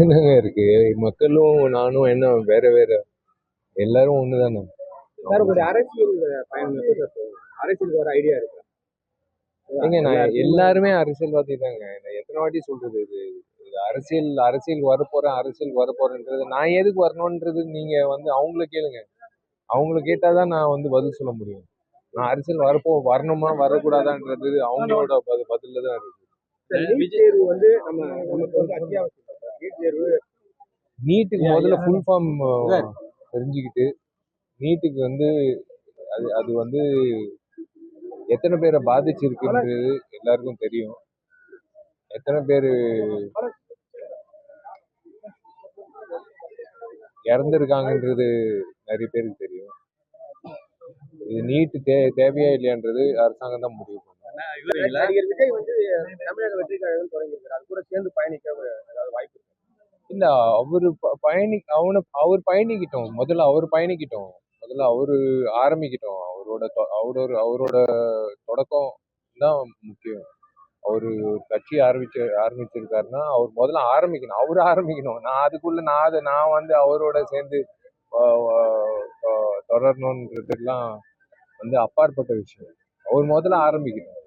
என்னங்க இருக்கு? மக்களும் நானும் என்ன வேற வேற? எல்லாரும் ஒண்ணுதானே. சார் உங்களுடைய அரசியல் பயணம் எப்படி சார் போகும்? அரசியலுக்கு வர ஐடியா இருக்கா? ஏங்க நான் எல்லாருக்கும் எல்லாருமே அரசியல்வாதி தாங்க. நான் எத்தனை வாட்டி சொல்றது இது? இது அரசியல் வரப்போறேன்றது நான் எதுக்கு வரணும்ன்றது நீங்க வந்து அவங்கள கேளுங்க. அவங்கள கேட்டாதான் நான் வந்து பதில் சொல்ல முடியும். நான் அரசியல் வரணுமா வரக்கூடாதான்றது அவங்களோட பதில்ல தான் இருக்கு. சார் நீட் தேர்வு வந்து நமக்கு வந்து அத்தியாவசியம் சார். நீட் தேர்வு நீட்டுக்கு முதல்ல ஃபுல் ஃபார்ம் தெரிஞ்சுக்கிட்டு நீட்டுக்கு வந்து அது வந்து எத்தனை பேரை பாதிச்சிருக்குன்றது எல்லாருக்கும் தெரியும். எத்தனை பேர் இறந்துருக்காங்கன்றது நிறைய பேருக்கு தெரியும். இது நீட்டு தேவையா இல்லையான்றது அரசாங்கம் தான் முடிவு பண்ணும். நடிகர் விஜய் வந்து தமிழக வெற்றி கழகம் தொடங்கியிருக்காரு. அது கூட சேர்ந்து பயணிக்க ஏதாவது வாய்ப்பு இருக்கு? இல்ல அவரு அவர் பயணிக்கிட்டோம். முதல்ல அவரு ஆரம்பிக்கிட்டோம். அவரோட தொடக்கம் தான் முக்கியம். அவரு கட்சி ஆரம்பிச்சிருக்காருன்னா அவர் முதல்ல ஆரம்பிக்கணும். அவரு ஆரம்பிக்கணும். நான் வந்து அவரோட சேர்ந்து தொடரணுன்றதுலாம் வந்து அப்பாற்பட்ட விஷயம். அவர் முதல்ல ஆரம்பிக்கணும்.